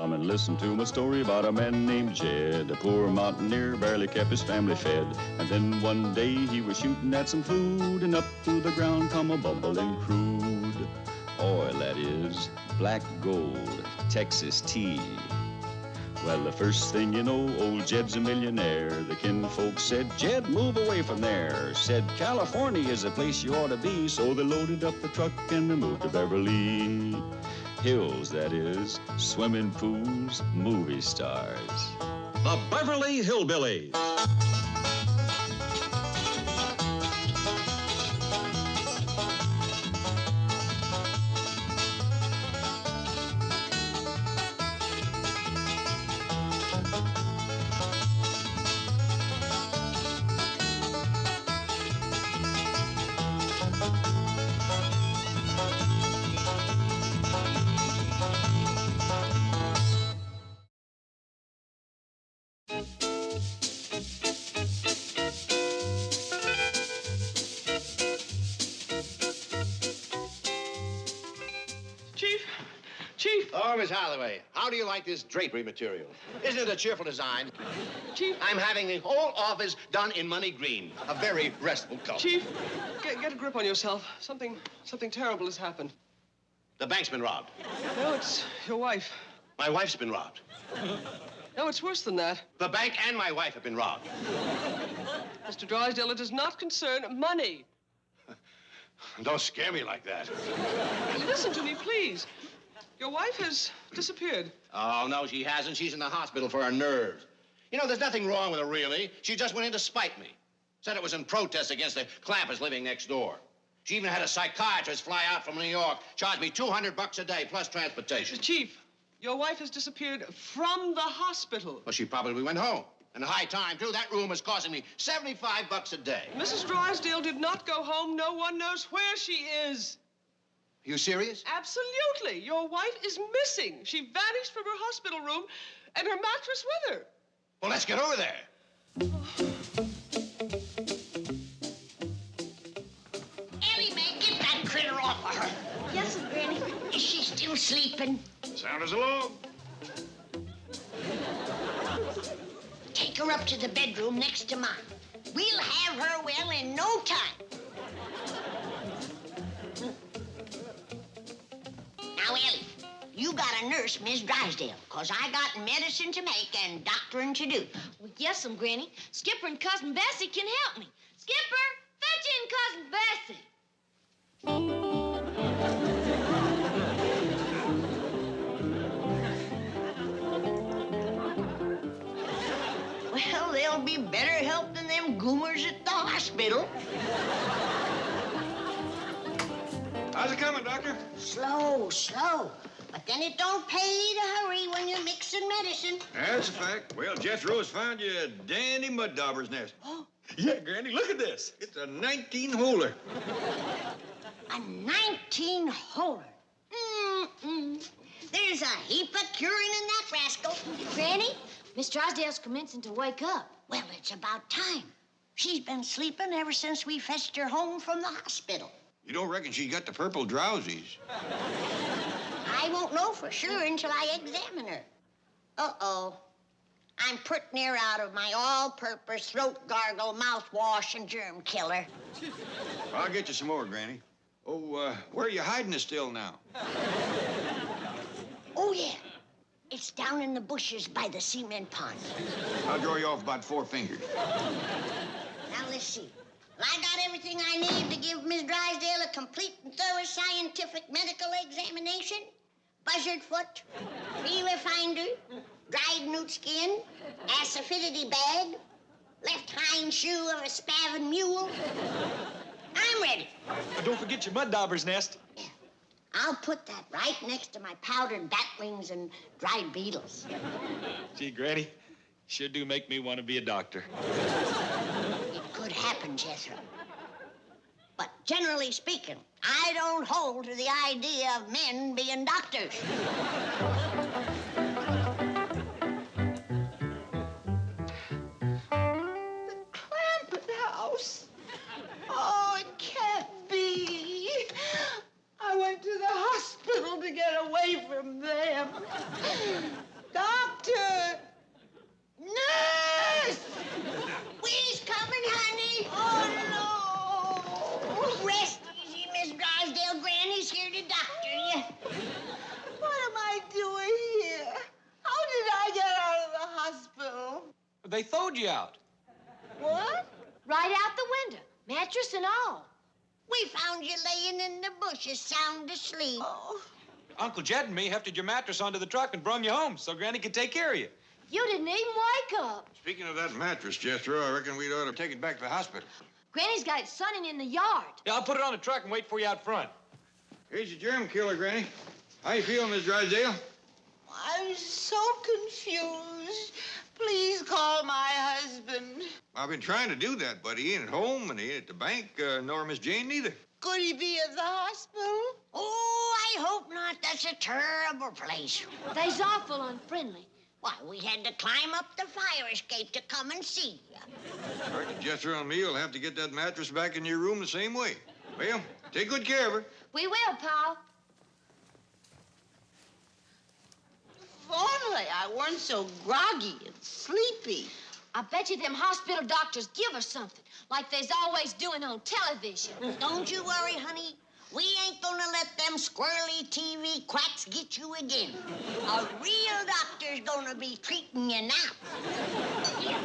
Come and listen to my story about a man named Jed. A poor mountaineer, barely kept his family fed. And then one day he was shooting at some food, and up through the ground come a bubbling crude oil, that is, black gold, Texas tea. Well, the first thing you know, old Jed's a millionaire. The kinfolk said, Jed, move away from there. Said, California is the place you ought to be. So they loaded up the truck and they moved to Beverly Hills, that is, swimming pools, movie stars. The Beverly Hillbillies. Chief! Oh, Miss Holloway, how do you like this drapery material? Isn't it a cheerful design? Chief? I'm having the whole office done in money green. A very restful color. Chief, get a grip on yourself. Something terrible has happened. The bank's been robbed. No, it's your wife. My wife's been robbed. No, it's worse than that. The bank and my wife have been robbed. Mr. Drysdale, it does not concern money. Don't scare me like that. Listen to me, please. Your wife has disappeared. Oh, no, she hasn't. She's in the hospital for her nerves. You know, there's nothing wrong with her, really. She just went in to spite me. Said it was in protest against the Clampetts living next door. She even had a psychiatrist fly out from New York, charged me $200 a day, plus transportation. Chief, your wife has disappeared from the hospital. Well, she probably went home. And high time, too. That room is costing me $75 a day. Mrs. Drysdale did not go home. No one knows where she is. Are you serious? Absolutely. Your wife is missing. She vanished from her hospital room and her mattress with her. Well, let's get over there. Ellie Mae, get that critter off of her. Yes, Granny. Is she still sleeping? Sound as a log. Take her up to the bedroom next to mine. We'll have her well in no time. Now, Ellie, you gotta nurse Miss Drysdale, 'cause I got medicine to make and doctoring to do. Well, yes, Granny. Skipper and Cousin Bessie can help me. Skipper, fetch in Cousin Bessie. Well, they'll be better help than them goomers at the hospital. How's it coming, Doctor? Slow, slow. But then it don't pay to hurry when you're mixing medicine. That's a fact. Well, Jethro has found you a dandy mud dauber's nest. Oh. Yeah, Granny, look at this. It's a 19-holer. A 19-holer. There's a heap of curing in that rascal. Granny, Miss Drysdale's commencing to wake up. Well, it's about time. She's been sleeping ever since we fetched her home from the hospital. You don't reckon she's got the purple drowsies? I won't know for sure until I examine her. Uh-oh. I'm pretty near out of my all-purpose throat gargle, mouthwash, and germ killer. I'll get you some more, Granny. Oh, where are you hiding it still now? Oh, yeah. It's down in the bushes by the cement pond. I'll draw you off about 4 fingers. Now, let's see. Well, I got everything I need to give Miss Drysdale a complete and thorough scientific medical examination. Buzzard foot, fever finder, dried newt skin, acidity bag, left hind shoe of a spavin mule. I'm ready. Don't forget your mud dauber's nest. Yeah. I'll put that right next to my powdered bat wings and dried beetles. Gee, Granny, sure do make me want to be a doctor. It could happen, Jethro. But generally speaking, I don't hold to the idea of men being doctors. The Clampett house? Oh, it can't be. I went to the hospital to get away from them. They throwed you out. What? Right out the window, mattress and all. We found you laying in the bushes, sound asleep. Oh. Uncle Jed and me hefted your mattress onto the truck and brung you home so Granny could take care of you. You didn't even wake up. Speaking of that mattress, Jethro, I reckon we'd ought to take it back to the hospital. Granny's got it sunning in the yard. Yeah, I'll put it on the truck and wait for you out front. Here's your germ killer, Granny. How you feeling, Miss Drysdale? I'm so confused. Please call my husband. I've been trying to do that, but he ain't at home and he ain't at the bank, nor Miss Jane neither. Could he be at the hospital? Oh, I hope not. That's a terrible place. They's awful unfriendly. Why, we had to climb up the fire escape to come and see you. I reckon Jethro and me will have to get that mattress back in your room the same way. Well, take good care of her. We will, Paul. If only I weren't so groggy and sleepy. I bet you them hospital doctors give her something, like they's always doing on television. Don't you worry, honey. We ain't gonna let them squirrely TV quacks get you again. A real doctor's gonna be treating you now. Here,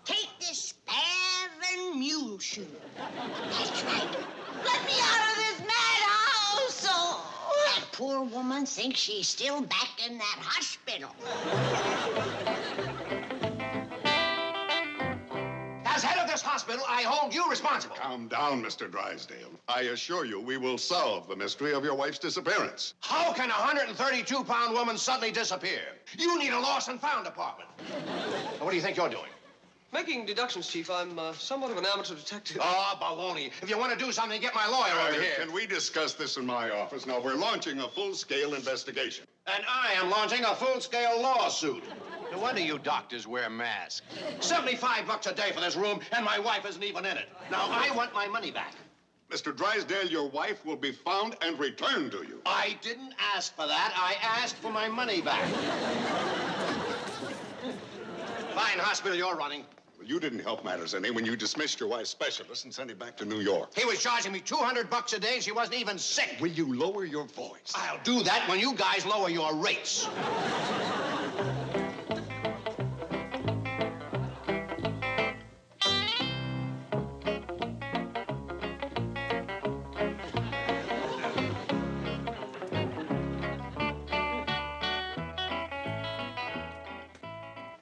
take this Spavin mule shoe. That's right. Let me out of this madhouse! Oh. That poor woman thinks she's still back in that hospital. As head of this hospital, I hold you responsible. Calm down, Mr. Drysdale. I assure you we will solve the mystery of your wife's disappearance. How can a 132-pound woman suddenly disappear? You need a lost and found department. What do you think you're doing? Making deductions, Chief. I'm somewhat of an amateur detective. Oh, baloney. If you want to do something, get my lawyer over here. Can we discuss this in my office? Now, we're launching a full-scale investigation. And I am launching a full-scale lawsuit. No wonder you doctors wear masks. $75 a day for this room, and my wife isn't even in it. Now, I want my money back. Mr. Drysdale, your wife will be found and returned to you. I didn't ask for that. I asked for my money back. Fine hospital you're running. Well, you didn't help matters any when you dismissed your wife's specialist and sent him back to New York. He was charging me $200 a day, and she wasn't even sick. Will you lower your voice? I'll do that when you guys lower your rates.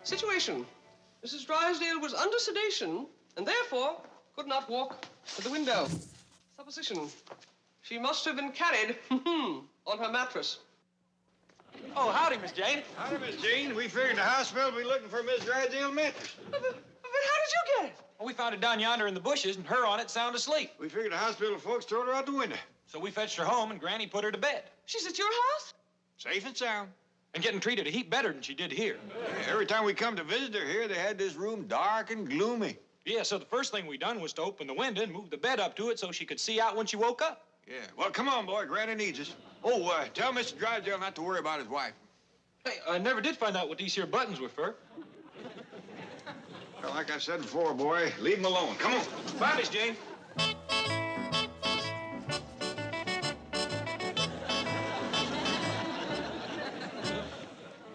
Situation. Mrs. Drysdale was under sedation and therefore could not walk to the window. Supposition. She must have been carried on her mattress. Oh, howdy, Miss Jane. Howdy, Miss Jane. We figured the hospital will be looking for Miss Drysdale's mattress. But how did you get it? Well, we found it down yonder in the bushes and her on it sound asleep. We figured the hospital folks threw her out the window. So we fetched her home and Granny put her to bed. She's at your house? Safe and sound. And getting treated a heap better than she did here. Yeah, every time we come to visit her here, they had this room dark and gloomy. Yeah, so the first thing we done was to open the window and move the bed up to it so she could see out when she woke up. Yeah, well, come on, boy. Granny needs us. Oh, tell Mr. Drysdale not to worry about his wife. Hey, I never did find out what these here buttons were for. Well, like I said before, boy, leave him alone. Come on. Bye, Miss Jane.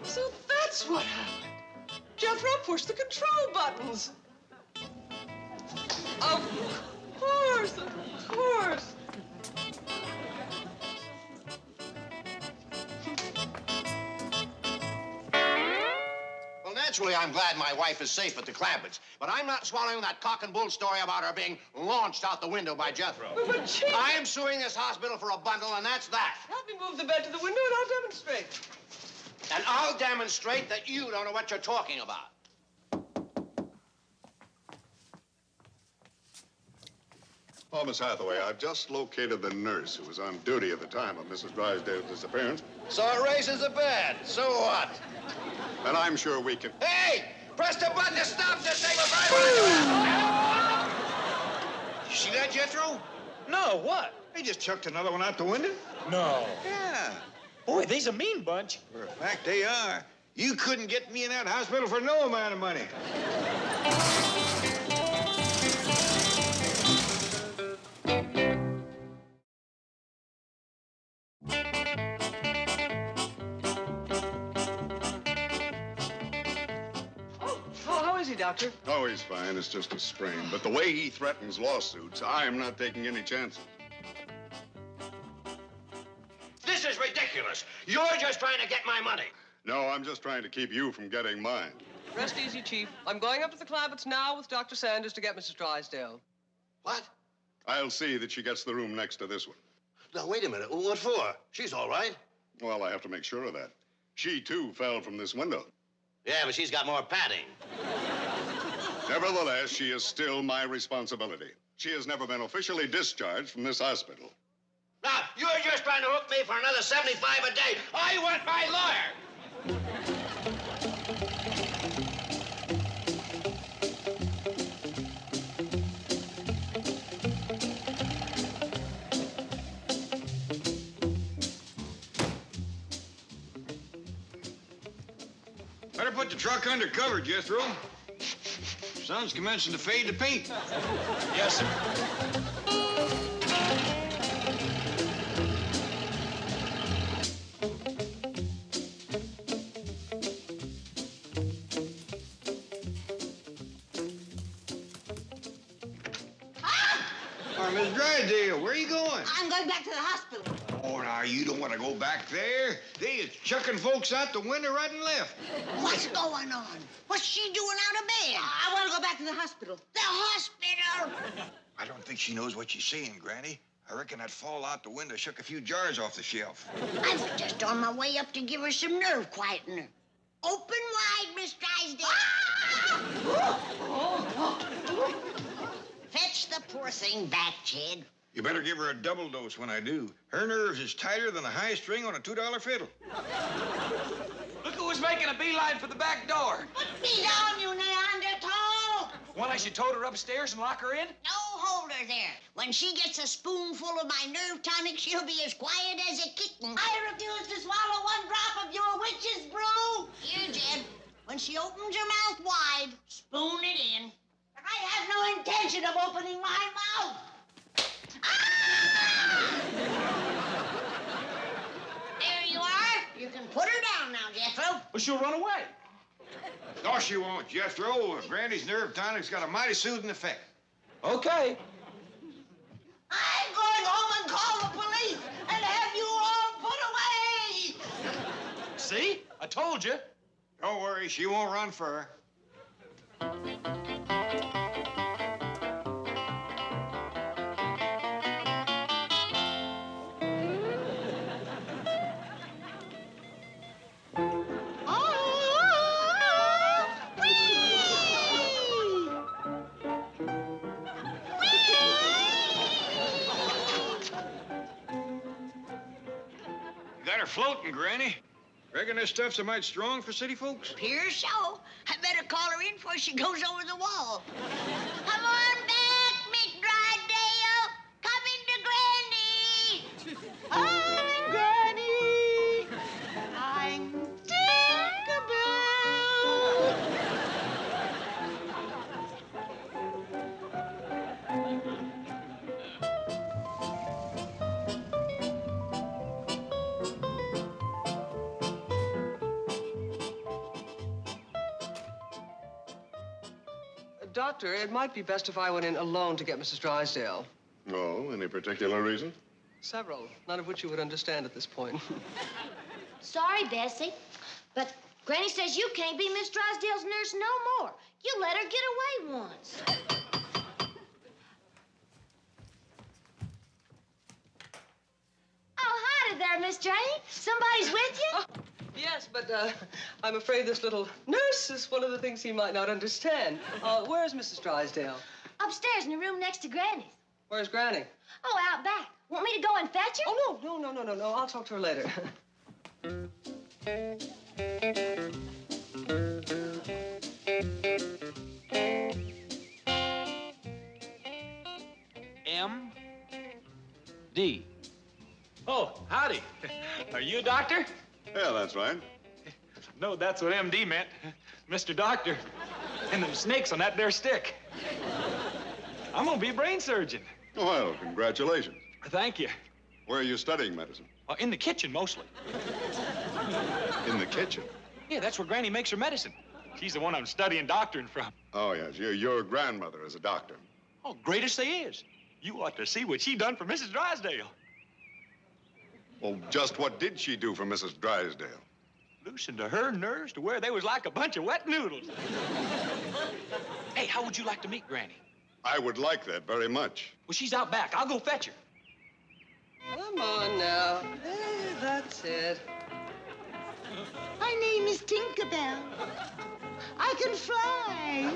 So that's what happened. Jethro pushed the control buttons. Of course, of course. Well, naturally, I'm glad my wife is safe at the Clampetts, but I'm not swallowing that cock and bull story about her being launched out the window by Jethro. But Chief... I am suing this hospital for a bundle, and that's that. Help me move the bed to the window and I'll demonstrate. And I'll demonstrate that you don't know what you're talking about. Oh, Miss Hathaway, I've just located the nurse who was on duty at the time of Mrs. Drysdale's disappearance. So it raises the bed. So what? And I'm sure we can... Hey! Press the button to stop this thing before I... You see that, Jethro? No, what? They just chucked another one out the window. No. Yeah. Boy, they's a mean bunch. For a fact, they are. You couldn't get me in that hospital for no amount of money. Oh, is he, Doctor? Oh, he's fine. It's just a sprain. But the way he threatens lawsuits, I am not taking any chances. This is ridiculous. You're just trying to get my money. No, I'm just trying to keep you from getting mine. Rest easy, Chief. I'm going up to the Clampetts now with Dr. Sanders to get Mrs. Drysdale. What? I'll see that she gets the room next to this one. Now, wait a minute. What for? She's all right. Well, I have to make sure of that. She, too, fell from this window. Yeah, but she's got more padding. Nevertheless, she is still my responsibility. She has never been officially discharged from this hospital. Now, you're just trying to hook me for another $75 a day. I want my lawyer. Better put the truck under cover, Jethro. Sun's commencing to fade to pink. Yes, sir. All right, Miss Drysdale, where are you going? I'm going back to the hospital. Oh, now, you don't want to go back there. They is chucking folks out the window right and left. What's going on? What's she doing out of bed? I want to go back to the hospital. The hospital! I don't think she knows what she's saying, Granny. I reckon that fall out the window shook a few jars off the shelf. I was just on my way up to give her some nerve quietener. Open wide, Miss Drysdale. Fetch the poor thing back, Jed. You better give her a double dose when I do. Her nerves is tighter than a high string on a $2 fiddle. Look who's making a beeline for the back door. Put me down, you Neanderthal! Well, I should tote her upstairs and lock her in? No, hold her there. When she gets a spoonful of my nerve tonic, she'll be as quiet as a kitten. I refuse to swallow one drop of your witch's brew. Here, Jed. When she opens her mouth wide, spoon it in. I have no intention of opening my mouth. There you are. You can put her down now, Jethro. Well, she'll run away. No, she won't, Jethro. Granny's nerve tonic's got a mighty soothing effect. Okay. I'm going home and call the police and have you all put away. See? I told you. Don't worry, she won't run fur. Got her floating, Granny. Reckon this stuff's a mite strong for city folks? Appears so. I better call her in before she goes over the wall. Come on back, Miss Drysdale. Come into Granny. I'm Granny. I'm Tinkerbell. Doctor, it might be best if I went in alone to get Mrs. Drysdale. Oh, any particular reason? Several, none of which you would understand at this point. Sorry, Bessie, but Granny says you can't be Miss Drysdale's nurse no more. You let her get away once. Oh, howdy there, Miss Jane. Somebody's with you? Yes, but I'm afraid this little nurse is one of the things he might not understand. Where's Mrs. Drysdale? Upstairs in the room next to Granny's. Where's Granny? Oh, out back. Want me to go and fetch her? Oh, no. I'll talk to her later. M.D. Oh, howdy. Are you a doctor? Yeah, that's right. No, that's what M.D. meant. Mr. Doctor. And them snakes on that there stick. I'm gonna be a brain surgeon. Well, congratulations. Thank you. Where are you studying medicine? In the kitchen, mostly. In the kitchen? Yeah, that's where Granny makes her medicine. She's the one I'm studying doctoring from. Oh, yes. Your grandmother is a doctor. Oh, greatest they is. You ought to see what she done for Mrs. Drysdale. Well, just what did she do for Mrs. Drysdale? Loosened to her nerves to where they was like a bunch of wet noodles. Hey, how would you like to meet Granny? I would like that very much. Well, she's out back. I'll go fetch her. Come on now. Hey, that's it. My name is Tinkerbell. I can fly.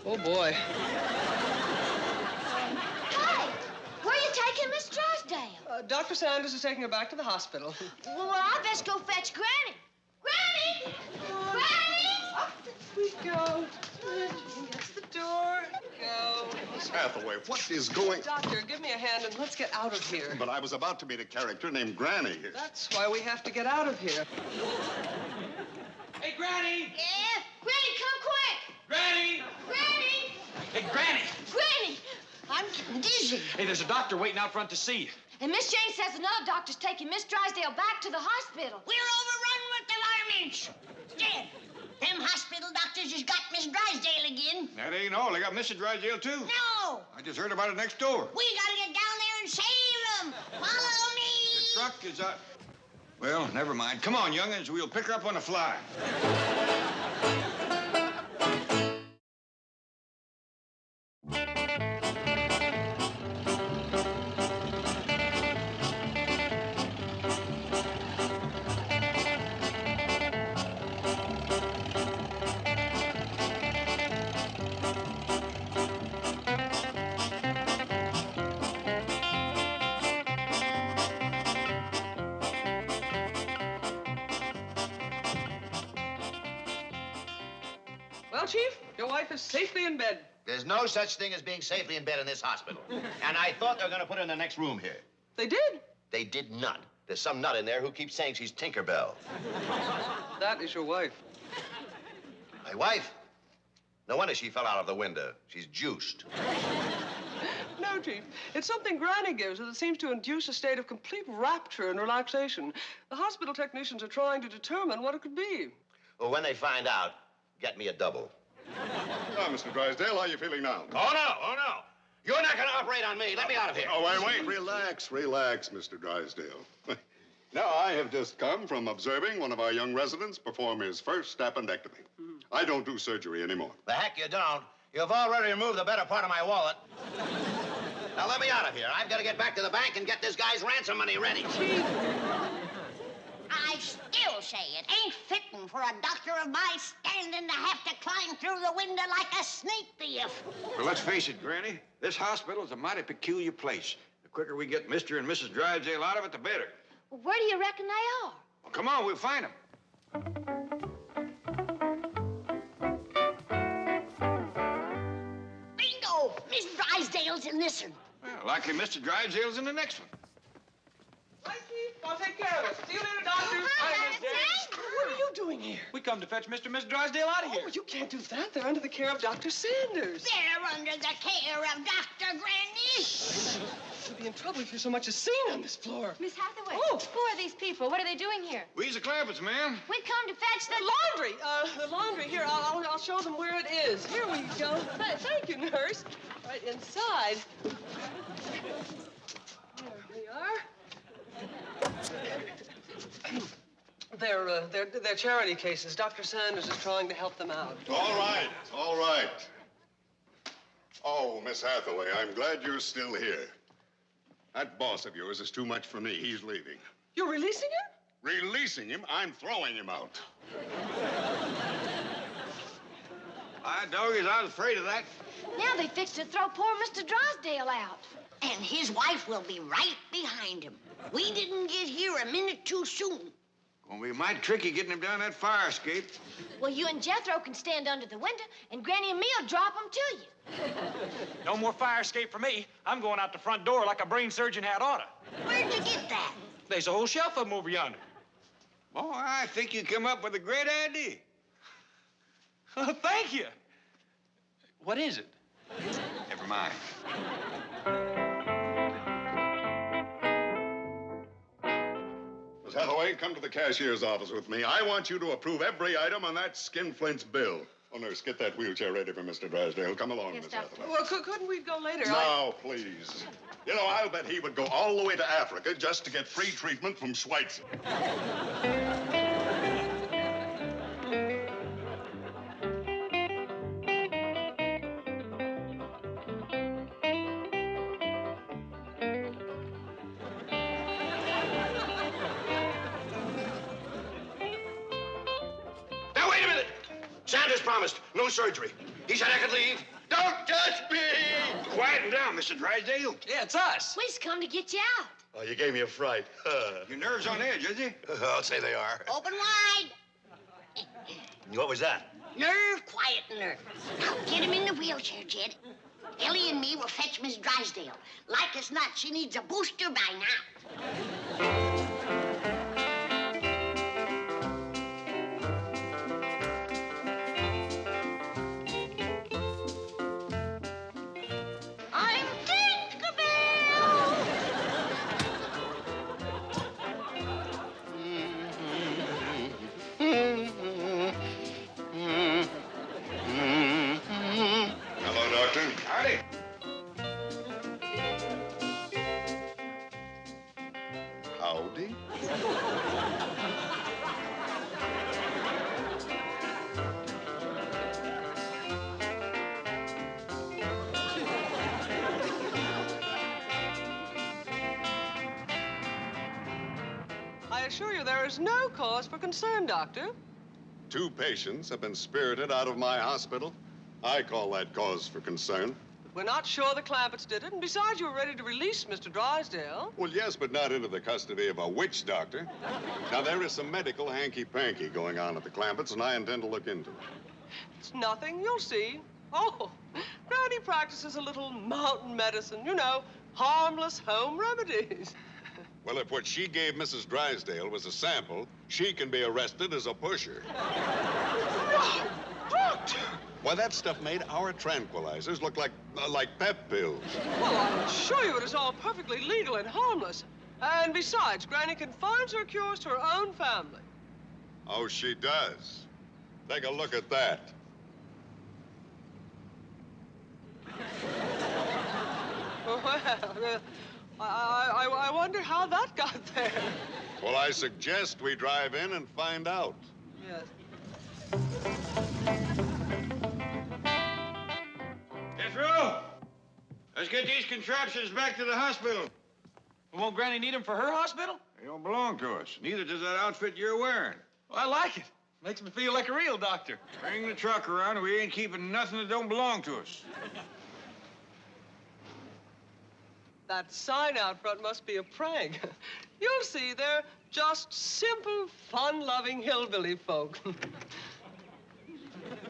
Oh, boy. Hey, where are you taking Miss Drysdale? Dr. Sanders is taking her back to the hospital. Well, I best go fetch Granny. Granny! Granny! Up we go. That's the door. Go. Miss Hathaway, what is going... Doctor, give me a hand and let's get out of here. But I was about to meet a character named Granny here. That's why we have to get out of here. Hey, Granny! Yeah? Granny, come quick! Granny! Granny! Hey, Granny! Granny! I'm dizzy. Hey, there's a doctor waiting out front to see you. And Miss Jane says another doctor's taking Miss Drysdale back to the hospital. We're overrun with the varmints. Jed, them hospital doctors has got Miss Drysdale again. That ain't all. They got Mrs. Drysdale, too. No. I just heard about it next door. We gotta get down there and save them. Follow me. The truck is up. Well, never mind. Come on, young'uns. We'll pick her up on the fly. Well, Chief, your wife is safely in bed. There's no such thing as being safely in bed in this hospital. And I thought they were going to put her in the next room here. They did. They did not. There's some nut in there who keeps saying she's Tinkerbell. That is your wife. My wife? No wonder she fell out of the window. She's juiced. No, Chief. It's something Granny gives her that seems to induce a state of complete rapture and relaxation. The hospital technicians are trying to determine what it could be. Well, when they find out, get me a double. Now, Mr. Drysdale, how are you feeling now? Oh, no, oh, no. You're not going to operate on me. Let me out of here. Oh, wait. Relax, Mr. Drysdale. Now, I have just come from observing one of our young residents perform his first appendectomy. I don't do surgery anymore. The heck you don't. You've already removed the better part of my wallet. Now, let me out of here. I've got to get back to the bank and get this guy's ransom money ready. I still say it ain't fitting for a doctor of my standing to have to climb through the window like a sneak thief. Well, let's face it, Granny. This hospital is a mighty peculiar place. The quicker we get Mr. and Mrs. Drysdale out of it, the better. Well, where do you reckon they are? Well, come on, we'll find them. Bingo! Miss Drysdale's in this one. Well, likely Mr. Drysdale's in the next one. Hi, Chief. I'll take care of it. See you later, Doctor. Hi, Miss Jane. What are you doing here? We come to fetch Mr. and Miss Drysdale out of here. Oh, you can't do that. They're under the care of Dr. Sanders. They're under the care of Dr. Granny. You'll be in trouble if you're so much as seen on this floor. Miss Hathaway. Oh. Who are these people? What are they doing here? We's the Clampetts, ma'am. We come to fetch the Laundry. The laundry. Here, I'll show them where it is. Here we go. Thank you, nurse. Right inside. There we are. They're charity cases. Dr. Sanders is trying to help them out. All right. Oh, Miss Hathaway, I'm glad you're still here. That boss of yours is too much for me. He's leaving. You're releasing him? Releasing him? I'm throwing him out. Doggies, I was afraid of that. Now they fixed to throw poor Mr. Drysdale out. And his wife will be right behind him. We didn't get here a minute too soon. Gonna be mighty tricky getting him down that fire escape. Well, you and Jethro can stand under the window, and Granny and me'll drop them to you. No more fire escape for me. I'm going out the front door like a brain surgeon had oughta. Where'd you get that? There's a whole shelf of them over yonder. Boy, I think you come up with a great idea. Thank you. What is it? Never mind. Miss Hathaway, Frank, come to the cashier's office with me. I want you to approve every item on that skinflint's bill. Oh, nurse, get that wheelchair ready for Mr. Drysdale. Come along, Miss Hathaway. Well, couldn't we go later? No, please. You know, I'll bet he would go all the way to Africa just to get free treatment from Schweitzer. Sanders promised no surgery. He said I could leave. Don't touch me! Quieten down, Mr. Drysdale. Yeah, it's us. We just come to get you out. Oh, you gave me a fright. Your nerves on edge, is he? I'll say they are. Open wide. What was that? Nerve quietener. Now get him in the wheelchair, Jed. Ellie and me will fetch Miss Drysdale. Like as not, she needs a booster by now. Howdy. I assure you there is no cause for concern, Doctor. 2 patients have been spirited out of my hospital. I call that cause for concern. We're not sure the Clampetts did it, and besides, you were ready to release Mr. Drysdale. Well, yes, but not into the custody of a witch doctor. Now, there is some medical hanky-panky going on at the Clampetts, and I intend to look into it. It's nothing, you'll see. Oh, Granny practices a little mountain medicine, you know, harmless home remedies. Well, if what she gave Mrs. Drysdale was a sample, she can be arrested as a pusher. No, Doctor! Why, that stuff made our tranquilizers look like pep pills. Well, I assure you it is all perfectly legal and harmless. And besides, Granny confines her cures to her own family. Oh, she does. Take a look at that. Well, I wonder how that got there. Well, I suggest we drive in and find out. Yes. Jethro, let's get these contraptions back to the hospital. Won't Granny need them for her hospital? They don't belong to us. Neither does that outfit you're wearing. Well, I like it. Makes me feel like a real doctor. Bring the truck around and we ain't keeping nothing that don't belong to us. That sign out front must be a prank. You'll see, they're just simple, fun-loving hillbilly folk.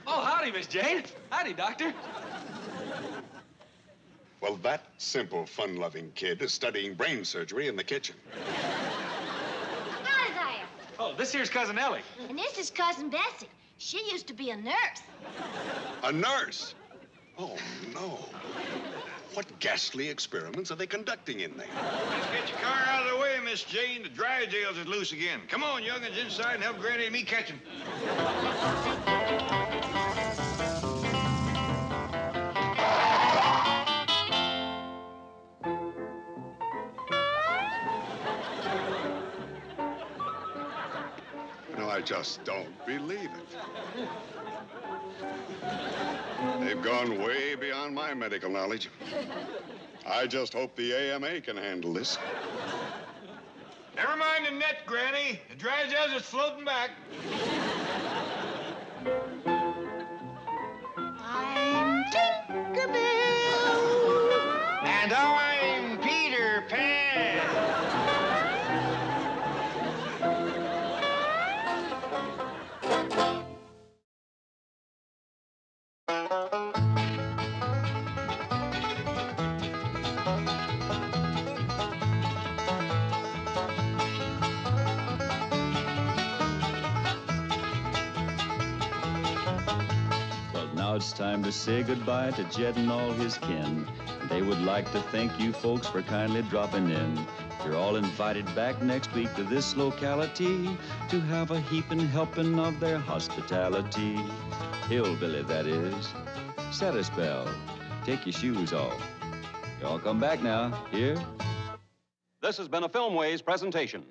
Oh, howdy, Miss Jane. Howdy, Doctor. Well, that simple, fun-loving kid is studying brain surgery in the kitchen. Howdy there. Oh, this here's Cousin Ellie. And this is Cousin Bessie. She used to be a nurse. A nurse? Oh, no. What ghastly experiments are they conducting in there? Let's get your car out of the way, Miss Jane. The Drysdales is loose again. Come on, young'uns, inside and help Granny and me catch him. No, I just don't believe it. They've gone way beyond my medical knowledge. I just hope the AMA can handle this. Never mind the net, Granny. The Drysdales is floating back. I'm Tinkerbell. And I'm Peter Pan. Now it's time to say goodbye to Jed and all his kin. They would like to thank you folks for kindly dropping in. You're all invited back next week to this locality to have a heaping helping of their hospitality. Hillbilly, that is. Set a spell. Take your shoes off. You all come back now. Here? This has been a Filmways presentation.